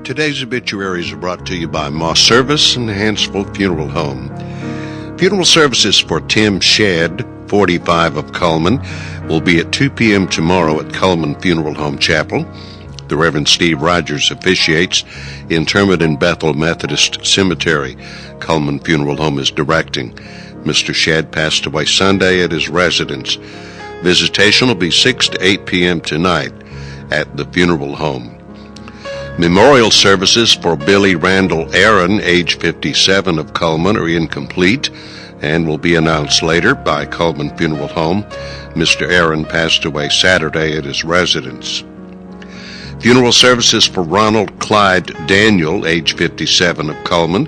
Today's obituaries are brought to you by Moss Service and Hansville Funeral Home. Funeral services for Tim Shedd, 45 of Cullman, will be at 2 p.m. tomorrow at Cullman Funeral Home Chapel. The Reverend Steve Rogers officiates. Interment in Bethel Methodist Cemetery. Cullman Funeral Home is directing. Mr. Shedd passed away Sunday at his residence. Visitation will be 6 to 8 p.m. tonight at the funeral home. Memorial services for Billy Randall Aaron, age 57 of Cullman, are incomplete and will be announced later by Cullman Funeral Home. Mr. Aaron passed away Saturday at his residence. Funeral services for Ronald Clyde Daniel, age 57 of Cullman,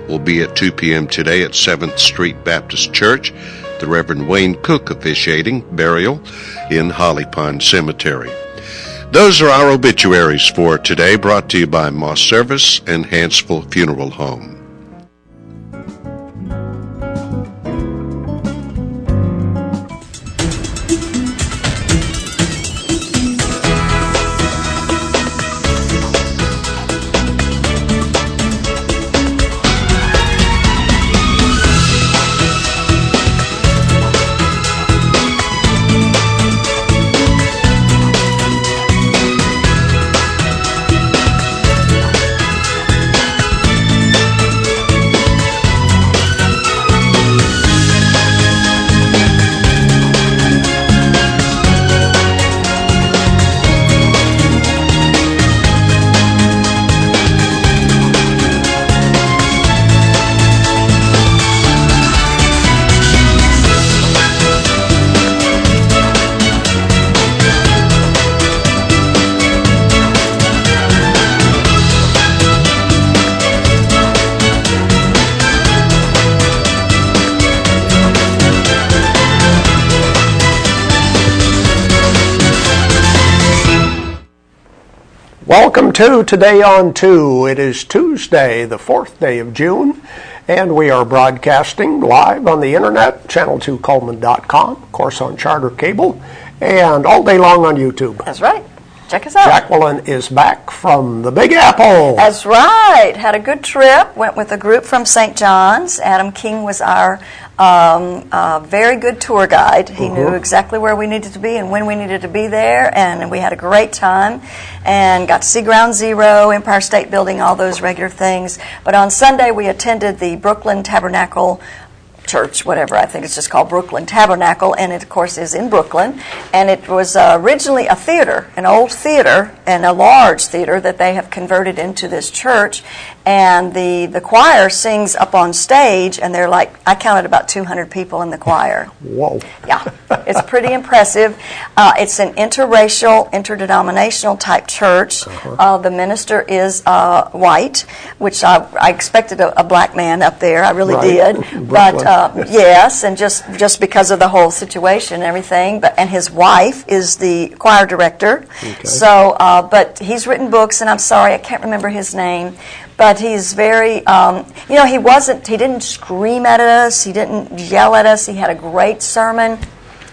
will be at 2 p.m. today at 7th Street Baptist Church. The Reverend Wayne Cook officiating. Burial in Holly Pond Cemetery. Those are our obituaries for today, brought to you by Moss Service and Hansville Funeral Home. Welcome to Today on 2. It is Tuesday, the 4th day of June, and we are broadcasting live on the internet, channel2cullman.com, of course on Charter Cable, and all day long on YouTube. That's right. Check us out. Jacqueline is back from the Big Apple. That's right. Had a good trip. Went with a group from St. John's. Adam King was our very good tour guide. He knew exactly where we needed to be and when we needed to be there, and we had a great time and got to see Ground Zero, Empire State Building, all those regular things. But on Sunday we attended the Brooklyn Tabernacle Church, whatever, I think it's just called Brooklyn Tabernacle, and it of course is in Brooklyn, and it was originally a theater, an old theater, and a large theater that they have converted into this church, and the choir sings up on stage, and they're like, I counted about 200 people in the choir. Whoa. Yeah, it's pretty impressive. It's an interracial, interdenominational type church. The minister is white, which I expected a black man up there, I really did, but yes, and just because of the whole situation and everything. And his wife is the choir director. Okay. So, but he's written books, and I'm sorry I can't remember his name. But he's very, he didn't scream at us, he didn't yell at us. He had a great sermon.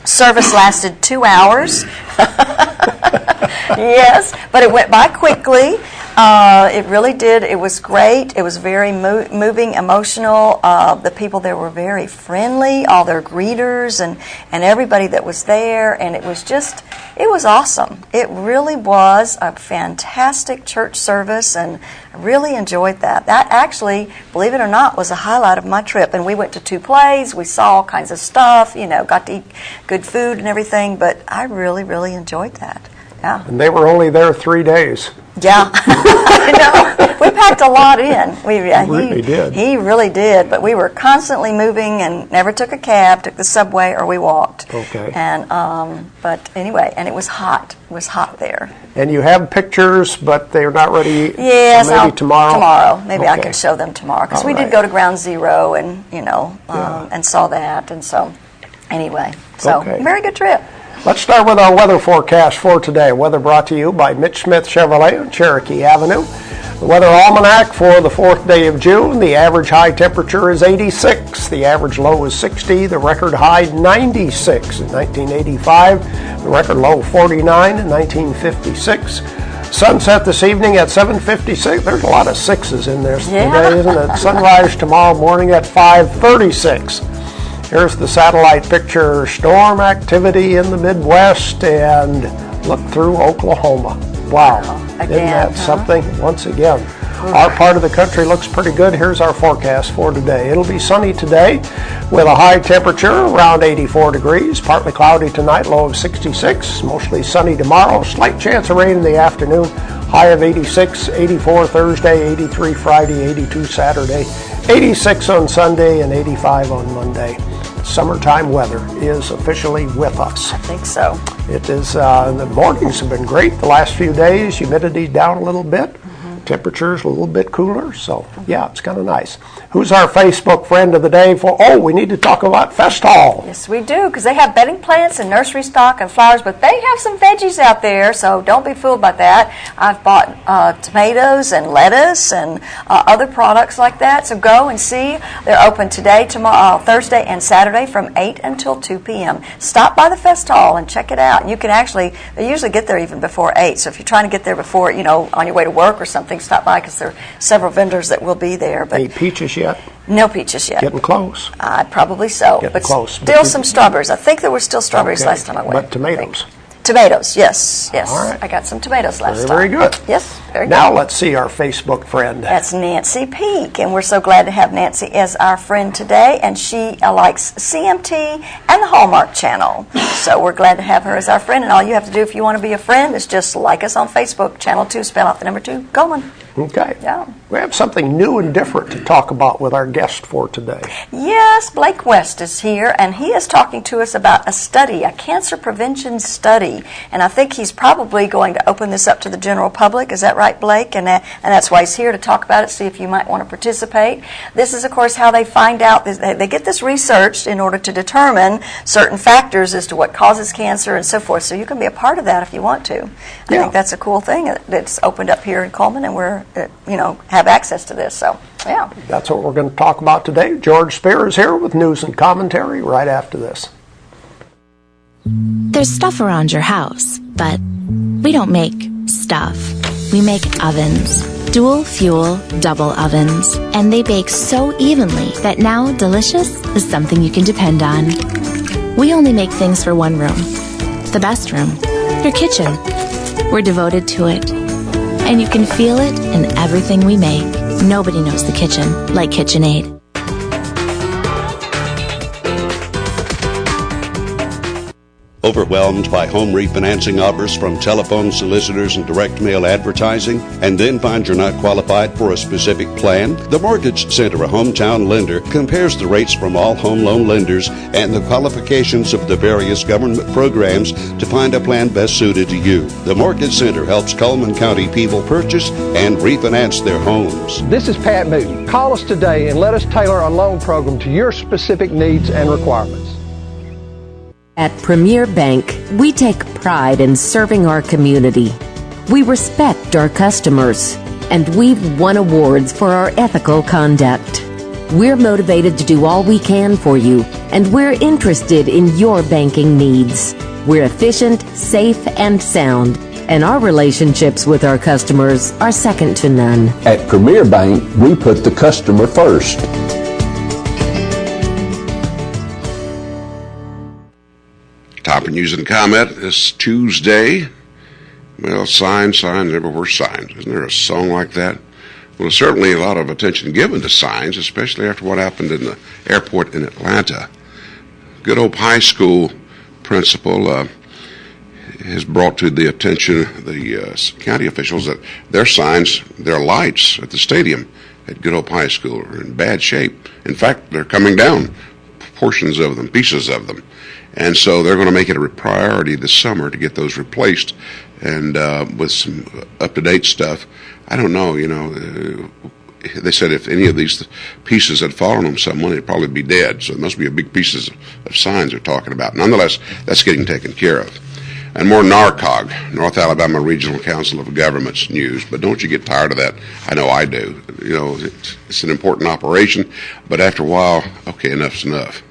Service lasted 2 hours. Yes, but it went by quickly. It really did. It was great. It was very moving, emotional. The people there were very friendly, all their greeters and everybody that was there. And it was awesome. It really was a fantastic church service, and I really enjoyed that. That actually, believe it or not, was a highlight of my trip. And we went to 2 plays. We saw all kinds of stuff, got to eat good food and everything. But I really, really enjoyed that. Yeah. And they were only there 3 days. Yeah, I know. We packed a lot in. He really did. He really did. But we were constantly moving and never took a cab, took the subway, or we walked. Okay. And but anyway, and it was hot. It was hot there. And you have pictures, but they're not ready. Yes, maybe tomorrow. Tomorrow, maybe I can show them tomorrow, because we did go to Ground Zero and and saw that, and so anyway, very good trip. Let's start with our weather forecast for today. Weather brought to you by Mitch Smith Chevrolet on Cherokee Avenue. The weather almanac for the 4th day of June. The average high temperature is 86. The average low is 60. The record high 96 in 1985. The record low 49 in 1956. Sunset this evening at 7:56. There's a lot of sixes in there Yeah. today, isn't it? Sunrise tomorrow morning at 5:36. Here's the satellite picture. Storm activity in the Midwest, and look through Oklahoma. Wow. Again, Isn't that something? Once again. Our part of the country looks pretty good. Here's our forecast for today. It'll be sunny today with a high temperature around 84 degrees. Partly cloudy tonight, low of 66. Mostly sunny tomorrow. Slight chance of rain in the afternoon. High of 86, 84 Thursday, 83 Friday, 82 Saturday, 86 on Sunday, and 85 on Monday. Summertime weather is officially with us. I think so. It is, the mornings have been great the last few days. Humidity down a little bit. Temperatures a little bit cooler, so yeah, it's kind of nice. Who's our Facebook friend of the day for? Oh, we need to talk about Fest Hall. Yes, we do, because they have bedding plants and nursery stock and flowers, but they have some veggies out there, so don't be fooled by that. I've bought tomatoes and lettuce and other products like that, so go and see. They're open today, tomorrow, Thursday, and Saturday from 8 until 2 p.m. Stop by the Fest Hall and check it out. You can actually, they usually get there even before 8, so if you're trying to get there before, on your way to work or something, stop by, because there are several vendors that will be there. But Any peaches yet? no peaches yet. Getting close. Probably so. Getting but close. Still some strawberries. I think there were still strawberries Okay. last time I went. But tomatoes. Tomatoes, yes. All right. I got some tomatoes last time. Very good. Yes, very good. Now let's see our Facebook friend. That's Nancy Peak, and we're so glad to have Nancy as our friend today, and she likes CMT and the Hallmark Channel. So we're glad to have her as our friend, and all you have to do if you want to be a friend is just like us on Facebook, Channel 2, spell out the number 2, Coleman. Okay. Yeah. We have something new and different to talk about with our guest for today. Yes, Blake West is here, and he is talking to us about a study, a cancer prevention study. And I think he's probably going to open this up to the general public. Is that right, Blake? And that's why he's here, to talk about it, see if you might want to participate. This is, of course, how they find out. They get this researched in order to determine certain factors as to what causes cancer and so forth. So you can be a part of that if you want to. I think that's a cool thing that's opened up here in Coleman, and we're have access to this. So, yeah. That's what we're going to talk about today. George Spear is here with news and commentary right after this. There's stuff around your house, but we don't make stuff. We make ovens. Dual fuel, double ovens. And they bake so evenly that now delicious is something you can depend on. We only make things for one room. The best room. Your kitchen. We're devoted to it. And you can feel it in everything we make. Nobody knows the kitchen like KitchenAid. Overwhelmed by home refinancing offers from telephone solicitors and direct mail advertising, and then find you're not qualified for a specific plan? The Mortgage Center, a hometown lender, compares the rates from all home loan lenders and the qualifications of the various government programs to find a plan best suited to you. The Mortgage Center helps Coleman County people purchase and refinance their homes. This is Pat Newton. Call us today and let us tailor a loan program to your specific needs and requirements. At Premier Bank, we take pride in serving our community. We respect our customers, and we've won awards for our ethical conduct. We're motivated to do all we can for you, and we're interested in your banking needs. We're efficient, safe, and sound, and our relationships with our customers are second to none. At Premier Bank, we put the customer first. Top news and comment this Tuesday. Well, signs everywhere, signs. Isn't there a song like that? Well, there's certainly a lot of attention given to signs, especially after what happened in the airport in Atlanta. Good Hope High School principal has brought to the attention of the county officials that their signs, their lights at the stadium at Good Hope High School are in bad shape. In fact, they're coming down, portions of them, pieces of them. And so they're going to make it a priority this summer to get those replaced, and with some up-to-date stuff. I don't know, they said if any of these pieces had fallen on someone, they'd probably be dead. So it must be a big pieces of signs they're talking about. Nonetheless, that's getting taken care of. And more NARCOG, North Alabama Regional Council of Governments news. But don't you get tired of that? I know I do. It's an important operation, but after a while, okay, enough's enough.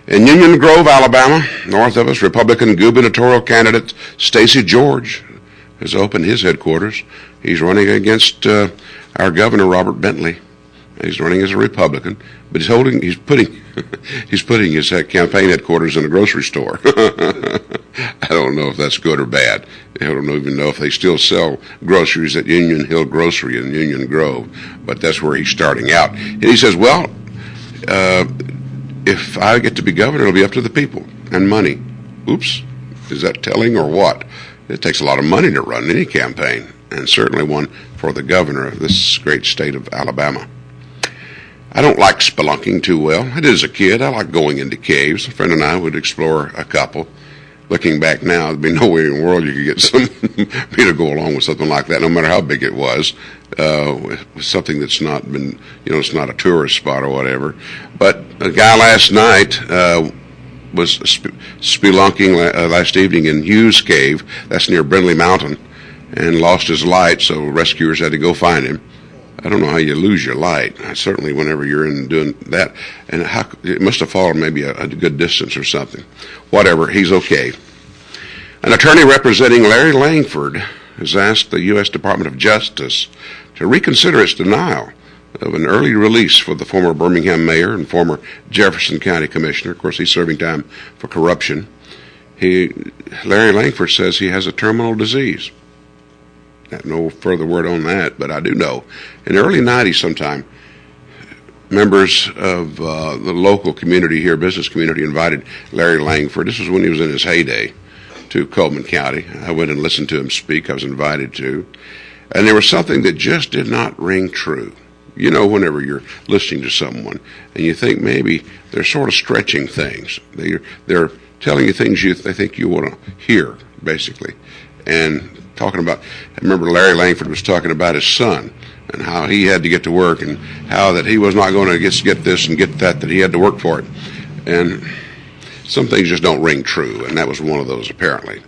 In Union Grove, Alabama, north of us, Republican gubernatorial candidate Stacey George has opened his headquarters. He's running against our governor, Robert Bentley. He's running as a Republican, but he's putting his campaign headquarters in a grocery store. I don't know if that's good or bad. I don't even know if they still sell groceries at Union Hill Grocery in Union Grove, but that's where he's starting out. And he says, well, if I get to be governor, it'll be up to the people and money. Oops, is that telling or what? It takes a lot of money to run any campaign, and certainly one for the governor of this great state of Alabama. I don't like spelunking too well. I did as a kid. I like going into caves. A friend and I would explore a couple. Looking back now, there'd be no way in the world you could get me to go along with something like that, no matter how big it was. With something that's not been, it's not a tourist spot or whatever. But a guy last night was spelunking last evening in Hughes Cave. That's near Brindley Mountain, and lost his light, so rescuers had to go find him. I don't know how you lose your light. Certainly whenever you're in doing that. And it must have fallen maybe a good distance or something. Whatever, he's okay. An attorney representing Larry Langford has asked the U.S. Department of Justice to reconsider its denial of an early release for the former Birmingham mayor and former Jefferson County commissioner. Of course, he's serving time for corruption. Larry Langford says he has a terminal disease. No further word on that, but I do know in the early 90s sometime, members of the local community here, business community, invited Larry Langford. This was when he was in his heyday, to Coleman County. I went and listened to him speak. I was invited to. And there was something that just did not ring true. Whenever you're listening to someone and you think maybe they're sort of stretching things. They're telling you things they think you want to hear, basically. And talking about, I remember Larry Langford was talking about his son and how he had to get to work and how that he was not going to get this and get that he had to work for it. And some things just don't ring true, and that was one of those apparently.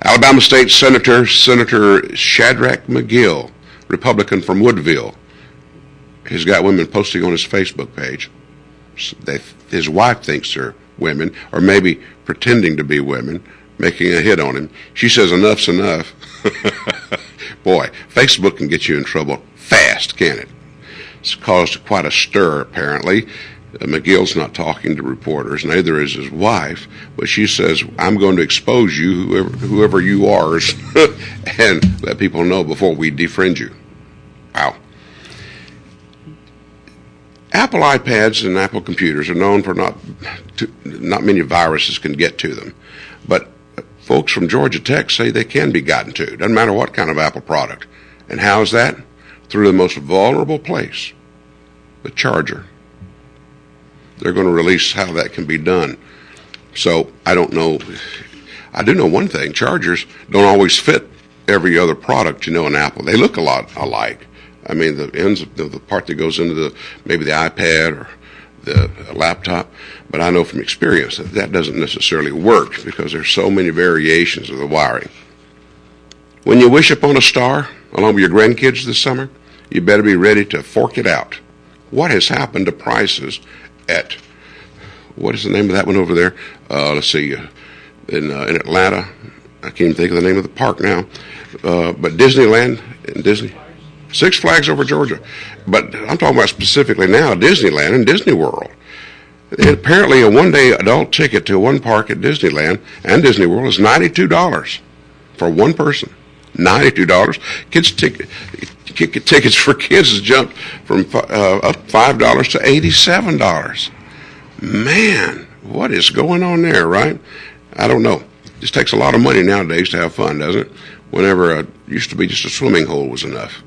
Alabama State Senator Shadrach McGill, Republican from Woodville, has got women posting on his Facebook page. His wife thinks they're women, or maybe pretending to be women, making a hit on him. She says enough's enough. Boy, Facebook can get you in trouble fast, can't it? It's caused quite a stir, apparently. McGill's not talking to reporters, neither is his wife, but she says, I'm going to expose you, whoever you are, and let people know before we defriend you. Wow. Apple iPads and Apple computers are known for not many viruses can get to them, but folks from Georgia Tech say they can be gotten to. Doesn't matter what kind of Apple product. And how is that? Through the most vulnerable place, the charger. They're going to release how that can be done. So I don't know. I do know one thing. Chargers don't always fit every other product, in Apple. They look a lot alike. I mean, the ends of the part that goes into maybe the iPad or the laptop, but I know from experience that doesn't necessarily work because there's so many variations of the wiring. When you wish upon a star, along with your grandkids this summer, you better be ready to fork it out. What has happened to prices at, what is the name of that one over there? Let's see, in Atlanta. I can't even think of the name of the park now. But Disneyland and Disney. Six Flags over Georgia. But I'm talking about specifically now Disneyland and Disney World. And apparently a one-day adult ticket to one park at Disneyland and Disney World is $92 for one person. $92. Tickets for kids has jumped from up $5 to $87. Man, what is going on there, right? I don't know. It just takes a lot of money nowadays to have fun, doesn't it? Whenever it used to be just a swimming hole was enough.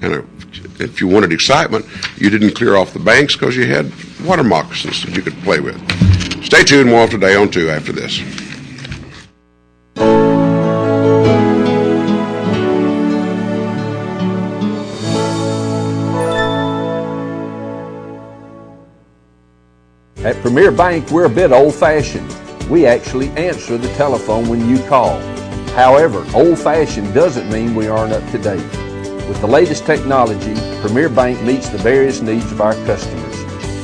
And if you wanted excitement, you didn't clear off the banks because you had water moccasins that you could play with. Stay tuned. More today on 2 after this. At Premier Bank, we're a bit old-fashioned. We actually answer the telephone when you call. However, old-fashioned doesn't mean we aren't up to date. With the latest technology, Premier Bank meets the various needs of our customers.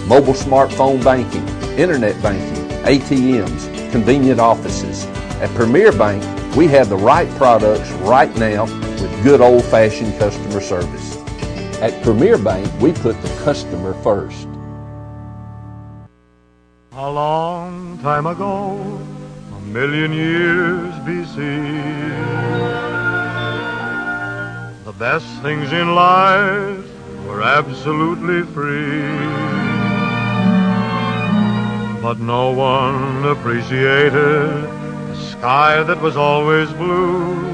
Mobile smartphone banking, internet banking, ATMs, convenient offices. At Premier Bank, We have the right products right now with good old-fashioned customer service. At Premier Bank, we put the customer first. A long time ago, a million years BC, the best things in life were absolutely free. But no one appreciated the sky that was always blue,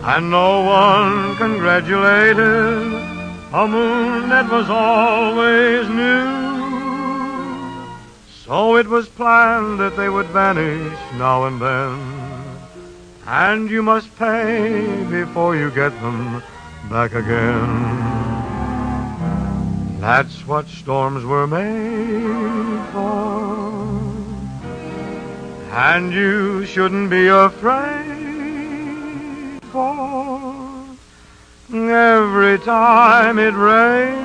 and no one congratulated a moon that was always new. So it was planned that they would vanish now and then, and you must pay before you get them back again. That's what storms were made for, and you shouldn't be afraid, for every time it rains,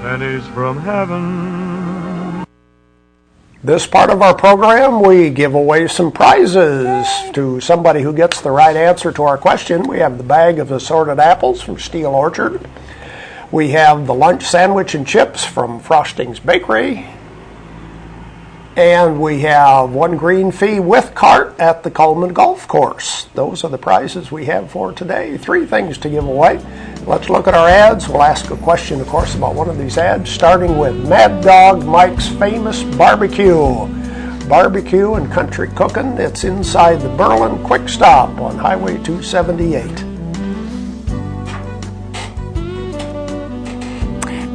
pennies from heaven. This part of our program, we give away some prizes to somebody who gets the right answer to our question. We have the bag of assorted apples from Steel Orchard. We have the lunch sandwich and chips from Frosting's Bakery. And we have one green fee with cart at the Coleman Golf Course. Those are the prizes we have for today. 3 things to give away. Let's look at our ads. We'll ask a question, of course, about one of these ads, starting with Mad Dog Mike's Famous Barbecue. Barbecue and country cooking. It's inside the Berlin Quick Stop on Highway 278.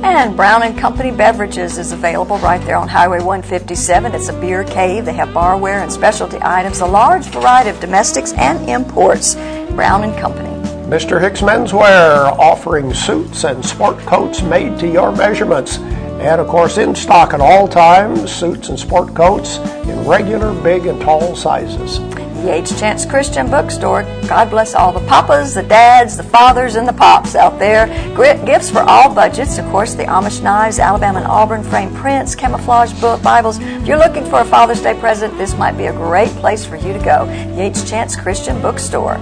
And Brown & Company Beverages is available right there on Highway 157. It's a beer cave. They have barware and specialty items, a large variety of domestics and imports. Brown & Company. Mr. Hicks Menswear offering suits and sport coats made to your measurements. And, of course, in stock at all times, suits and sport coats in regular, big, and tall sizes. The H. Chance Christian Bookstore. God bless all the papas, the dads, the fathers, and the pops out there. Gifts for all budgets. Of course, the Amish knives, Alabama and Auburn framed prints, camouflage book, Bibles. If you're looking for a Father's Day present, this might be a great place for you to go. The H. Chance Christian Bookstore.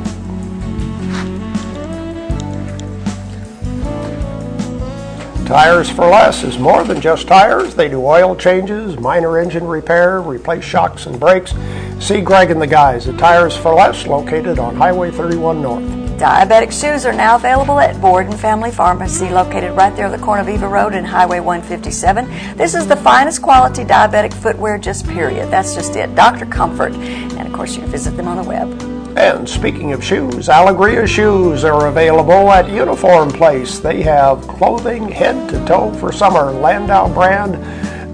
Tires for Less is more than just tires. They do oil changes, minor engine repair, replace shocks and brakes. See Greg and the guys at Tires for Less, located on Highway 31 North. Diabetic shoes are now available at Borden Family Pharmacy, located right there at the corner of Eva Road and Highway 157. This is the finest quality diabetic footwear, just period. That's just it. Dr. Comfort. And, of course, you can visit them on the web. And speaking of shoes, Allegria shoes are available at Uniform Place. They have clothing head to toe for summer. Landau brand,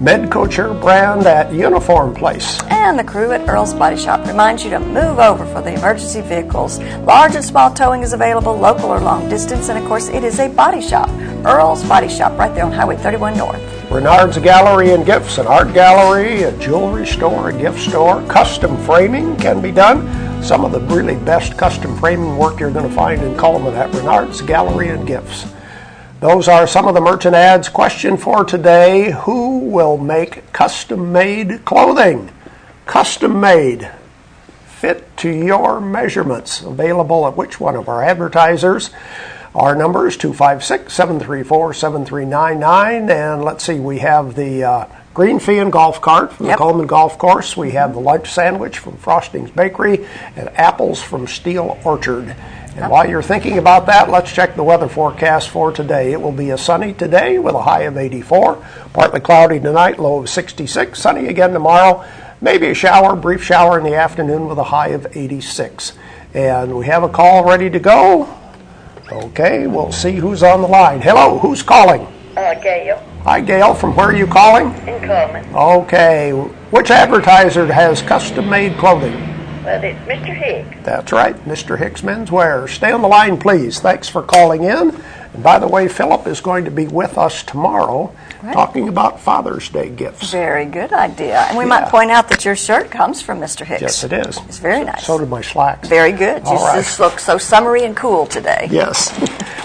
Medcocher brand at Uniform Place. And the crew at Earl's Body Shop reminds you to move over for the emergency vehicles. Large and small towing is available, local or long distance, and of course it is a body shop. Earl's Body Shop right there on Highway 31 North. Renard's Gallery and Gifts, an art gallery, a jewelry store, a gift store. Custom framing can be done. Some of the really best custom framing work you're going to find in Coleman at Renard's Gallery and Gifts. Those are some of the merchant ads. Question for today: who will make custom-made clothing? Custom-made, fit to your measurements. Available at which one of our advertisers? Our number is 256-734-7399. And let's see, we have the green fee and golf cart from the Coleman Golf Course. We have the lunch sandwich from Frosting's Bakery and apples from Steel Orchard. And while you're thinking about that, let's check the weather forecast for today. It will be a sunny today with a high of 84. Partly cloudy tonight, low of 66. Sunny again tomorrow. Maybe a shower, brief shower in the afternoon with a high of 86. And we have a call ready to go. Okay, we'll see who's on the line. Hello, who's calling? Gail. Hi, Gail. From where are you calling? In Coleman. Okay. Which advertiser has custom-made clothing? Well, it's Mr. Hicks. That's right, Mr. Hicks Menswear. Stay on the line, please. Thanks for calling in. And by the way, Philip is going to be with us tomorrow talking about Father's Day gifts. Very good idea. And we might point out that your shirt comes from Mr. Hicks. Yes, it is. It's very nice. So did my slacks. Very good. All You just look so summery and cool today. Yes.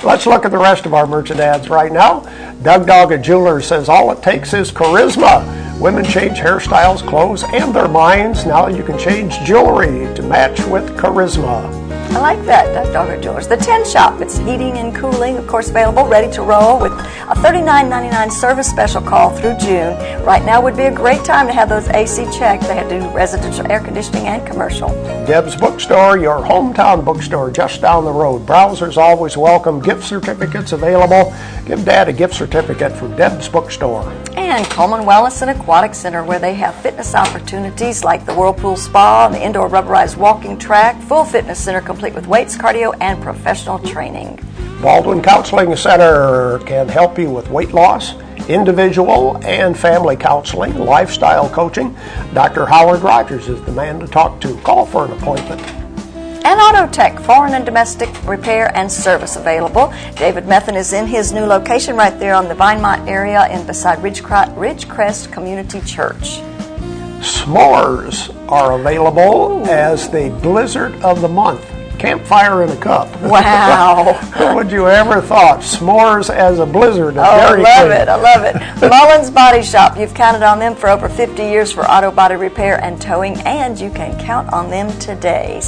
Let's look at the rest of our merchant ads right now. Doug Dog, a jeweler, says all it takes is charisma. Women change hairstyles, clothes, and their minds. Now you can change jewelry to match with charisma. I like that, Dogger Jewelers. The Tin Shop, it's heating and cooling, of course, available, ready to roll with a $39.99 service special call through June. Right now would be a great time to have those AC checked. They do residential air conditioning and commercial. Deb's Bookstore, your hometown bookstore just down the road. Browsers always welcome. Gift certificates available. Give Dad a gift certificate from Deb's Bookstore. And Coleman Wellness and Aquatic Center, where they have fitness opportunities like the Whirlpool Spa and the indoor rubberized walking track, full fitness center complete with weights, cardio, and professional training. Baldwin Counseling Center can help you with weight loss, individual and family counseling, lifestyle coaching. Dr. Howard Rogers is the man to talk to. Call for an appointment. And Autotech, foreign and domestic repair and service available. David Methan is in his new location right there on the Vinemont area and beside Ridgecrest Community Church. S'mores are available as the blizzard of the month. Campfire in a cup. Wow. Who would you ever thought? S'mores as a blizzard. I love it. Mullins Body Shop, you've counted on them for over 50 years for auto body repair and towing, and you can count on them today.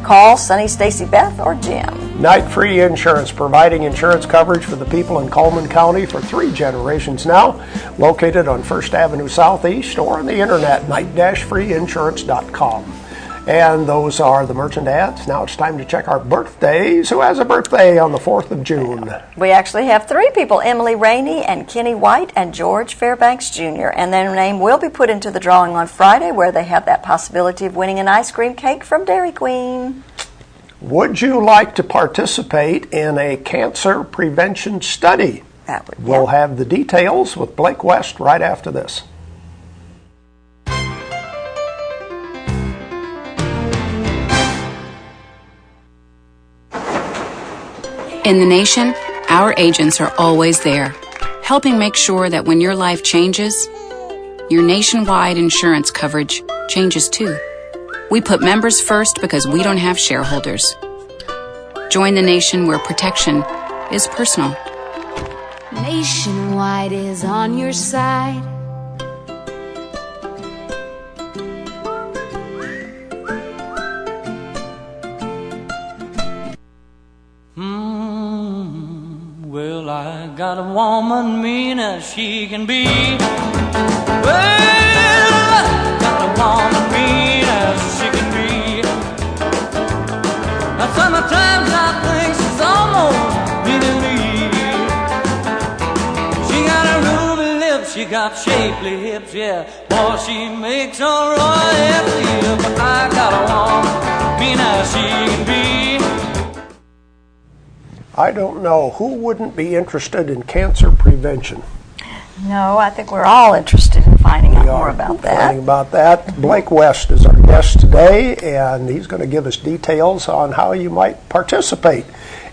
Call Sunny, Stacy, Beth, or Jim. Night Free Insurance, providing insurance coverage for the people in Coleman County for 3 generations now. Located on 1st Avenue Southeast or on the internet, night-freeinsurance.com. And those are the merchant ads. Now it's time to check our birthdays. Who has a birthday on the 4th of June? We actually have 3 people, Emily Rainey and Kenny White and George Fairbanks Jr. And their name will be put into the drawing on Friday, where they have that possibility of winning an ice cream cake from Dairy Queen. Would you like to participate in a cancer prevention study? We'll have the details with Blake West right after this. In the nation, our agents are always there, helping make sure that when your life changes, your nationwide insurance coverage changes too. We put members first because we don't have shareholders. Join the nation where protection is personal. Nationwide is on your side. Well, I got a woman mean as she can be. Well, I got a woman mean as she can be. Now sometimes I think she's almost mean to me. She got a ruby lips, she got shapely hips, yeah. Boy, she makes a royal feel. But I got a woman mean as she can be. I don't know. Who wouldn't be interested in cancer prevention? No, I think we're all interested in finding out more about that. Blake West is our guest today, and he's going to give us details on how you might participate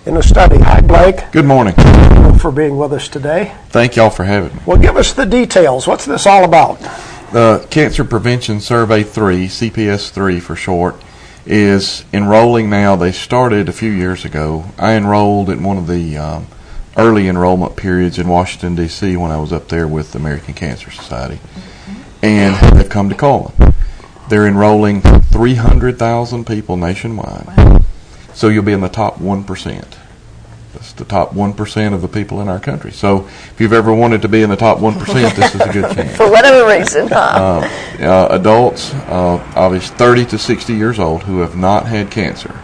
in a study. Hi, Blake. Good morning. Thank you for being with us today. Thank y'all for having me. Well, give us the details. What's this all about? Cancer Prevention Survey 3, CPS 3 for short, is enrolling now. They started a few years ago. I enrolled in one of the early enrollment periods in Washington, D.C. when I was up there with the American Cancer Society. And they've come to Coleman. They're enrolling 300,000 people nationwide. Wow. So you'll be in the top 1%. That's the top 1% of the people in our country. So if you've ever wanted to be in the top 1%, this is a good chance. For whatever reason, huh? Adults, obviously 30 to 60 years old, who have not had cancer,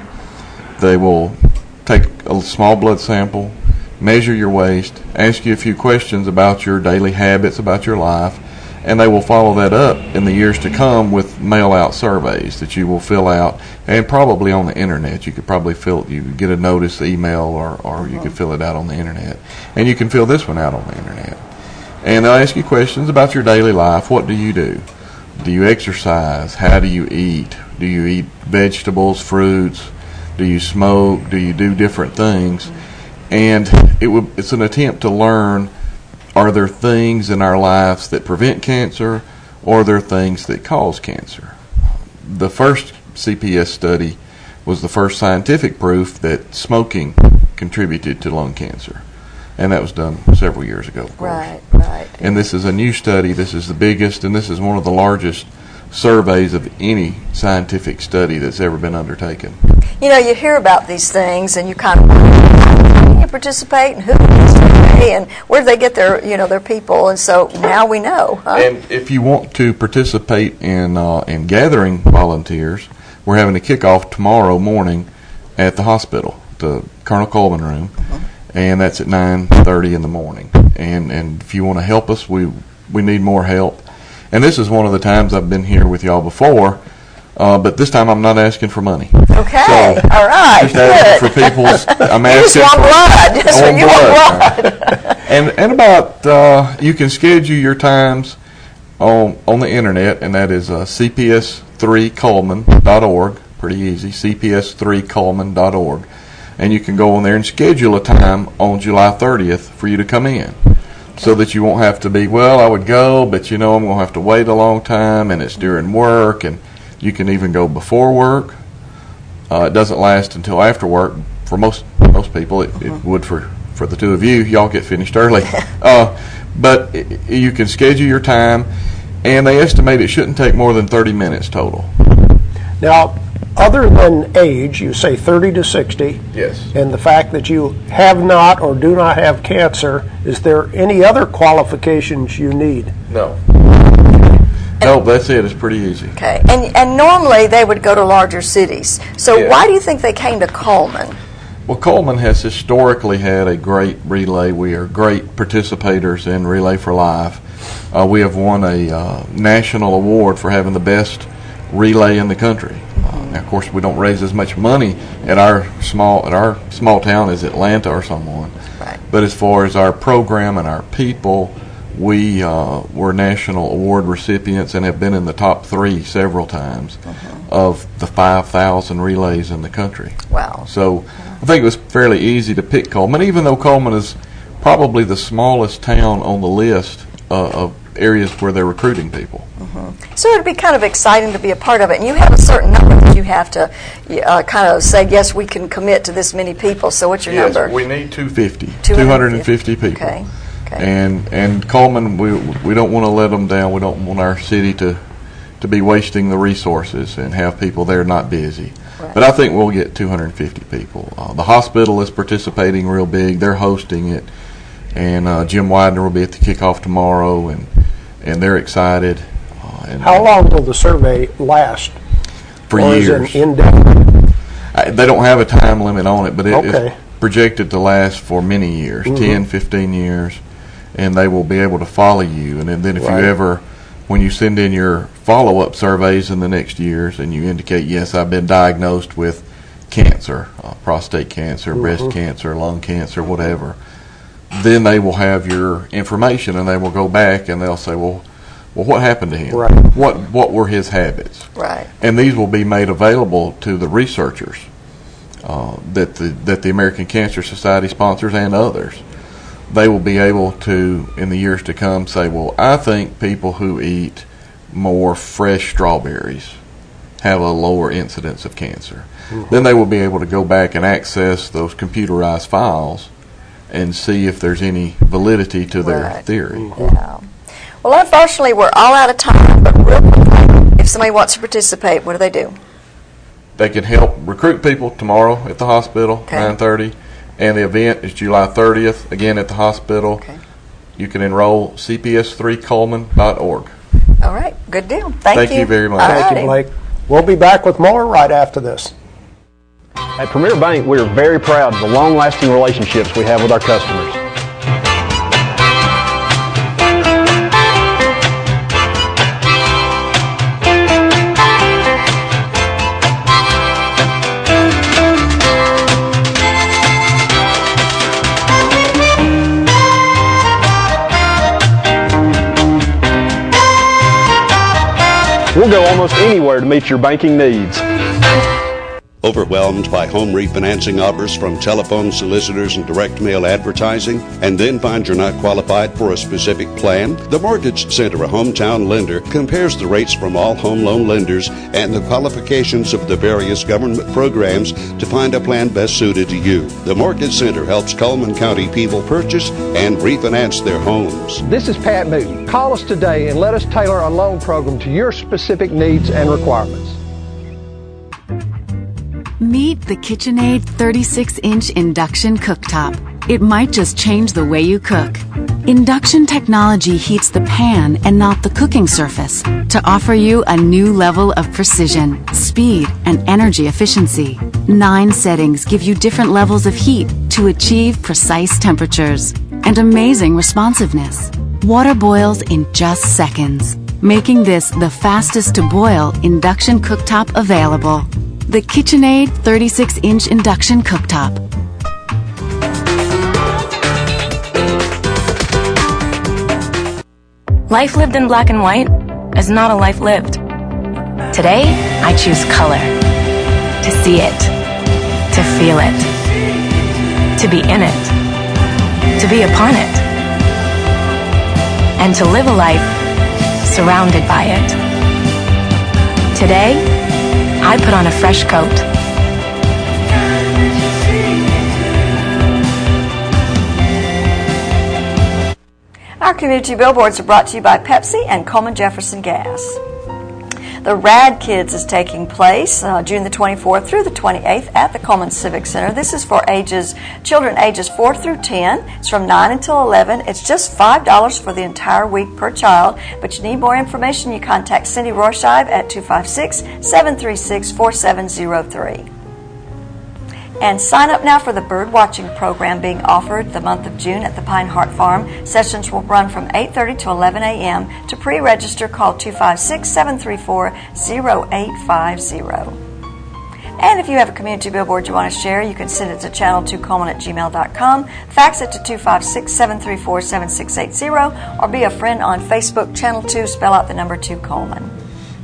they will take a small blood sample, measure your waist, ask you a few questions about your daily habits, about your life, and they will follow that up in the years to come with mail-out surveys that you will fill out, and probably on the internet. You could probably you could get a notice, email, or you could fill it out on the internet. And you can fill this one out on the internet. And they'll ask you questions about your daily life. What do you do? Do you exercise? How do you eat? Do you eat vegetables, fruits? Do you smoke? Do you do different things? And it's an attempt to learn, are there things in our lives that prevent cancer, or are there things that cause cancer? The first CPS study was the first scientific proof that smoking contributed to lung cancer. and that was done several years ago, of course. Right, right. And this is a new study. This is the biggest, and this is one of the largest surveys of any scientific study that's ever been undertaken. You know, you hear about these things, and you kind of wonder, how can you participate, and who can survey, and where do they get their, their people? And so now we know. Huh? And if you want to participate in gathering volunteers, we're having a kickoff tomorrow morning at the hospital, the Colonel Coleman room, and that's at 9:30 in the morning. And if you want to help us, we need more help. And this is one of the times I've been here with y'all before, but this time I'm not asking for money. Okay, so all right, just asking for people's. I'm asking for blood. Just for blood. and about you can schedule your times on the internet, and that is cps3coleman.org. Pretty easy, cps3coleman.org. And you can go on there and schedule a time on July 30th for you to come in, so that you won't have to be, well, I would go, but I'm going to have to wait a long time, and it's during work, and you can even go before work. It doesn't last until after work. For most people, it would for the two of you. Y'all get finished early. But you can schedule your time, and they estimate it shouldn't take more than 30 minutes total. Now, other than age, you say 30 to 60. Yes. And the fact that you have not or do not have cancer, is there any other qualifications you need? No. No, that's it. It's pretty easy. Okay. And normally they would go to larger cities. So why do you think they came to Coleman? Well, Coleman has historically had a great relay. We are great participators in Relay for Life. We have won a national award for having the best relay in the country. Now, of course, we don't raise as much money at our small town as Atlanta or someone. Right. But as far as our program and our people, we were national award recipients and have been in the top 3 several times of the 5,000 relays in the country. Wow. So I think it was fairly easy to pick Coleman, even though Coleman is probably the smallest town on the list of areas where they're recruiting people. So it'd be kind of exciting to be a part of it. And you have a certain number that you have to kind of say, yes, we can commit to this many people. So what's your number? Yes, we need 250 people. Okay. And Coleman, we don't want to let them down. We don't want our city to be wasting the resources and have people there not busy. Right. But I think we'll get 250 people. The hospital is participating real big. They're hosting it. And Jim Widener will be at the kickoff tomorrow, and they're excited. How long will the survey last? For years. Indefinite? They don't have a time limit on it, but it's projected to last for many years, 10, 15 years, and they will be able to follow you. And then if you ever, when you send in your follow-up surveys in the next years and you indicate, yes, I've been diagnosed with cancer, prostate cancer, breast cancer, lung cancer, whatever, then they will have your information, and they will go back and they'll say, well, what happened to him? Right. What were his habits? Right. And these will be made available to the researchers that the American Cancer Society sponsors and others. They will be able to, in the years to come, say, well, I think people who eat more fresh strawberries have a lower incidence of cancer. Then they will be able to go back and access those computerized files and see if there's any validity to their theory. Yeah. Well, unfortunately, we're all out of time, but real quickly, if somebody wants to participate, what do they do? They can help recruit people tomorrow at the hospital, 9:30, and the event is July 30th, again at the hospital. Okay. You can enroll cps3coleman.org. All right, good deal. Thank you very much. Thank you, Blake. We'll be back with more right after this. At Premier Bank, we are very proud of the long-lasting relationships we have with our customers. We'll go almost anywhere to meet your banking needs. Overwhelmed by home refinancing offers from telephone solicitors and direct mail advertising, and then find you're not qualified for a specific plan? The Mortgage Center, a hometown lender, compares the rates from all home loan lenders and the qualifications of the various government programs to find a plan best suited to you. The Mortgage Center helps Cullman County people purchase and refinance their homes. This is Pat Newton. Call us today and let us tailor a loan program to your specific needs and requirements. Meet the KitchenAid 36-inch induction cooktop. It might just change the way you cook. Induction technology heats the pan and not the cooking surface to offer you a new level of precision, speed, and energy efficiency. 9 settings give you different levels of heat to achieve precise temperatures and amazing responsiveness. Water boils in just seconds, making this the fastest to boil induction cooktop available. The KitchenAid 36-inch induction cooktop. Life lived in black and white is not a life lived. Today, I choose color. To see it. To feel it. To be in it. To be upon it. And to live a life surrounded by it. Today, I put on a fresh coat. Our community billboards are brought to you by Pepsi and Coleman Jefferson Gas. The Rad Kids is taking place June the 24th through the 28th at the Coleman Civic Center. This is for children ages 4 through 10. It's from 9 until 11. It's just $5 for the entire week per child. But you need more information, you contact Cindy Rorshive at 256-736-4703. And sign up now for the bird watching program being offered the month of June at the Pine Heart Farm. Sessions will run from 8:30 to 11 a.m. To pre-register, call 256-734-0850. And if you have a community billboard you want to share, you can send it to channel2coleman@gmail.com, fax it to 256-734-7680, or be a friend on Facebook, Channel 2, spell out the number 2 Coleman.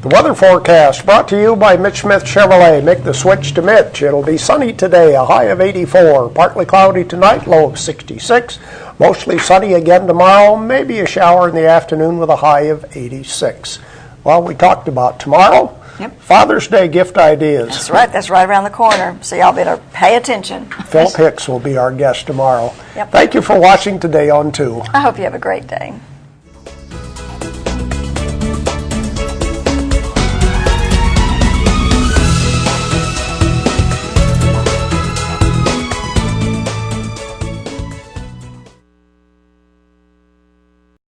The weather forecast brought to you by Mitch Smith Chevrolet. Make the switch to Mitch. It'll be sunny today, a high of 84. Partly cloudy tonight, low of 66. Mostly sunny again tomorrow, maybe a shower in the afternoon with a high of 86. Well, we talked about tomorrow. Yep. Father's Day gift ideas. That's right. That's right around the corner. So y'all better pay attention. Phil Hicks will be our guest tomorrow. Yep. Thank you for watching today on 2. I hope you have a great day.